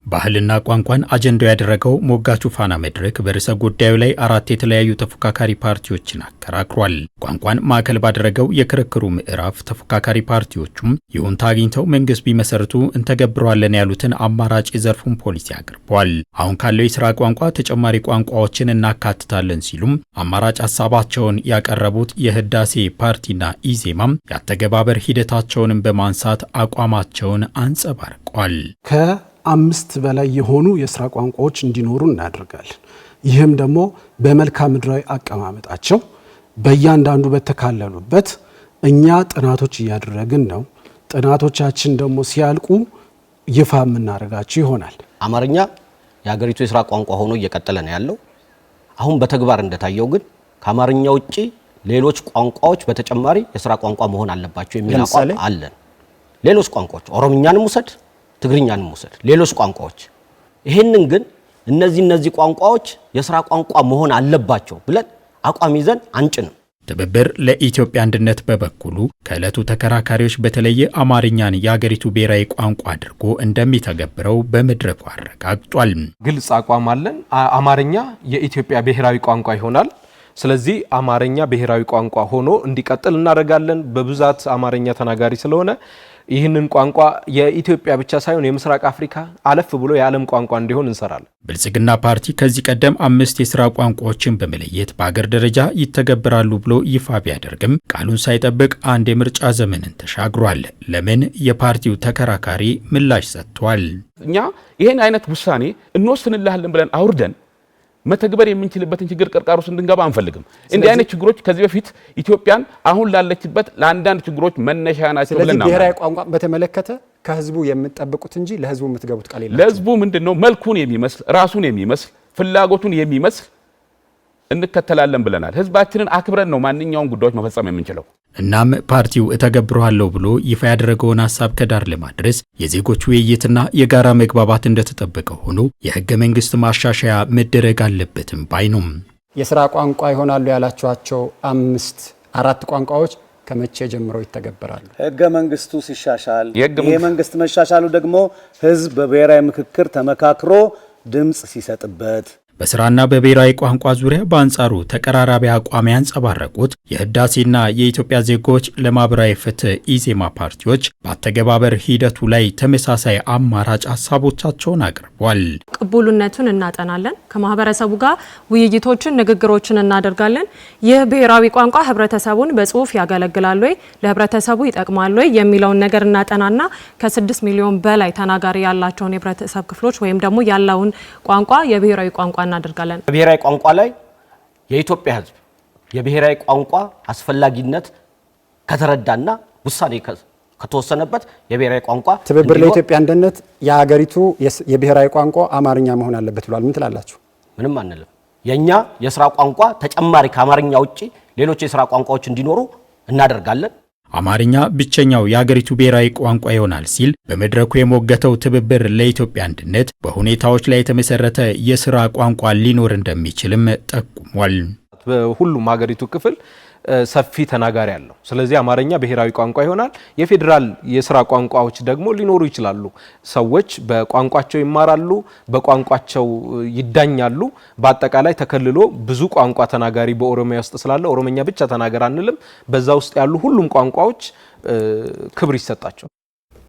ባህልና ቋንቋን አጀንዳው ያደረገው ሞጋቹ ፋና መድረክ በርዕሰ ጉዳዩ ላይ አራት የተለያዩ ተፎካካሪ ፓርቲዎችን አከራክሯል። ቋንቋን ማዕከል ባደረገው የክርክሩ ምዕራፍ ተፎካካሪ ፓርቲዎቹም ይሁንታ አግኝተው መንግስት ቢመሰርቱ እንተገብረዋለን ያሉትን አማራጭ የዘርፉን ፖሊሲ አቅርበዋል። አሁን ካለው የሥራ ቋንቋ ተጨማሪ ቋንቋዎችን እናካትታለን ሲሉም አማራጭ ሀሳባቸውን ያቀረቡት የህዳሴ ፓርቲና ኢዜማም ያተገባበር ሂደታቸውንም በማንሳት አቋማቸውን አንጸባርቀዋል። ከ5 በላይ የሆኑ የሥራ ቋንቋዎች እንዲኖሩ እናደርጋለን። ይህም ደግሞ በመልክዓ ምድራዊ አቀማመጣቸው በእያንዳንዱ በተካለሉበት እኛ ጥናቶች እያደረግን ነው። ጥናቶቻችን ደግሞ ሲያልቁ ይፋ የምናደርጋቸው ይሆናል። አማርኛ የሀገሪቱ የሥራ ቋንቋ ሆኖ እየቀጠለ ነው ያለው። አሁን በተግባር እንደታየው ግን ከአማርኛ ውጪ ሌሎች ቋንቋዎች በተጨማሪ የሥራ ቋንቋ መሆን አለባቸው የሚል አቋም አለን። ሌሎች ቋንቋዎች ኦሮምኛንም ውሰድ፣ ትግርኛንም ውሰድ፣ ሌሎች ቋንቋዎች ይሄንን ግን እነዚህ ቋንቋዎች የሥራ ቋንቋ መሆን አለባቸው ብለን አቋም ይዘን አንጭንም። ትብብር ለኢትዮጵያ አንድነት በበኩሉ ከዕለቱ ተከራካሪዎች በተለየ አማርኛን የሀገሪቱ ብሔራዊ ቋንቋ አድርጎ እንደሚተገብረው በመድረኩ አረጋግጧል። ግልጽ አቋም አለን። አማርኛ የኢትዮጵያ ብሔራዊ ቋንቋ ይሆናል። ስለዚህ አማርኛ ብሔራዊ ቋንቋ ሆኖ እንዲቀጥል እናደርጋለን። በብዛት አማርኛ ተናጋሪ ስለሆነ ይህንን ቋንቋ የኢትዮጵያ ብቻ ሳይሆን የምስራቅ አፍሪካ አለፍ ብሎ የዓለም ቋንቋ እንዲሆን እንሰራለን። ብልጽግና ፓርቲ ከዚህ ቀደም 5 የሥራ ቋንቋዎችን በመለየት በአገር ደረጃ ይተገበራሉ ብሎ ይፋ ቢያደርግም ቃሉን ሳይጠብቅ አንድ የምርጫ ዘመንን ተሻግሯል። ለምን? የፓርቲው ተከራካሪ ምላሽ ሰጥቷል። እኛ ይሄን አይነት ውሳኔ እንወስንልሃለን ብለን አውርደን መተግበር የምንችልበትን ችግር ቅርቃር ውስጥ እንድንገባ አንፈልግም። እንዲህ አይነት ችግሮች ከዚህ በፊት ኢትዮጵያን አሁን ላለችበት ለአንዳንድ ችግሮች መነሻ ናቸው ብለን ነው። ብሔራዊ ቋንቋ በተመለከተ ከህዝቡ የምትጠብቁት እንጂ ለህዝቡ የምትገቡት ቃል የለም። ለህዝቡ ምንድነው መልኩን የሚመስል ራሱን የሚመስል ፍላጎቱን የሚመስል እንከተላለን ብለናል። ህዝባችንን አክብረን ነው ማንኛውም ጉዳዮች መፈጸም የምንችለው። እናም ፓርቲው እተገብረዋለሁ ብሎ ይፋ ያደረገውን ሐሳብ ከዳር ለማድረስ የዜጎች ውይይትና የጋራ መግባባት እንደተጠበቀ ሆኖ የህገ መንግስት ማሻሻያ መደረግ አለበትም ባይ ነው። የሥራ ቋንቋ ይሆናሉ ያላችኋቸው 4 ቋንቋዎች ከመቼ ጀምሮ ይተገበራሉ? ህገ መንግስቱ ሲሻሻል ይሄ መንግስት መሻሻሉ ደግሞ ህዝብ በብሔራዊ ምክክር ተመካክሮ ድምጽ ሲሰጥበት በስራና በብሔራዊ ቋንቋ ዙሪያ በአንጻሩ ተቀራራቢ አቋም ያንጸባረቁት የህዳሴና የኢትዮጵያ ዜጎች ለማህበራዊ ፍትህ ኢዜማ ፓርቲዎች በአተገባበር ሂደቱ ላይ ተመሳሳይ አማራጭ ሀሳቦቻቸውን አቅርቧል። ቅቡልነቱን እናጠናለን፣ ከማህበረሰቡ ጋር ውይይቶችን፣ ንግግሮችን እናደርጋለን። ይህ ብሔራዊ ቋንቋ ህብረተሰቡን በጽሁፍ ያገለግላል ወይ፣ ለህብረተሰቡ ይጠቅማል ወይ የሚለውን ነገር እናጠናና ከ6 ሚሊዮን በላይ ተናጋሪ ያላቸውን የህብረተሰብ ክፍሎች ወይም ደግሞ ያለውን ቋንቋ የብሔራዊ ቋንቋ እናደርጋለን። በብሔራዊ ቋንቋ ላይ የኢትዮጵያ ህዝብ የብሔራዊ ቋንቋ አስፈላጊነት ከተረዳና ውሳኔ ከተወሰነበት የብሔራዊ ቋንቋ ትብብር ለኢትዮጵያ አንድነት የሀገሪቱ የብሔራዊ ቋንቋ አማርኛ መሆን አለበት ብሏል። ምን ትላላችሁ? ምንም አንልም። የኛ የሥራ ቋንቋ ተጨማሪ ከአማርኛ ውጪ ሌሎች የሥራ ቋንቋዎች እንዲኖሩ እናደርጋለን። አማርኛ ብቸኛው የሀገሪቱ ብሔራዊ ቋንቋ ይሆናል ሲል በመድረኩ የሞገተው ትብብር ለኢትዮጵያ አንድነት በሁኔታዎች ላይ የተመሰረተ የሥራ ቋንቋ ሊኖር እንደሚችልም ጠቁሟል። በሁሉም ሀገሪቱ ክፍል ሰፊ ተናጋሪ አለው። ስለዚህ አማርኛ ብሔራዊ ቋንቋ ይሆናል። የፌዴራል የሥራ ቋንቋዎች ደግሞ ሊኖሩ ይችላሉ። ሰዎች በቋንቋቸው ይማራሉ፣ በቋንቋቸው ይዳኛሉ። በአጠቃላይ ተከልሎ ብዙ ቋንቋ ተናጋሪ በኦሮሚያ ውስጥ ስላለ ኦሮምኛ ብቻ ተናገር አንልም። በዛ ውስጥ ያሉ ሁሉም ቋንቋዎች ክብር ይሰጣቸው።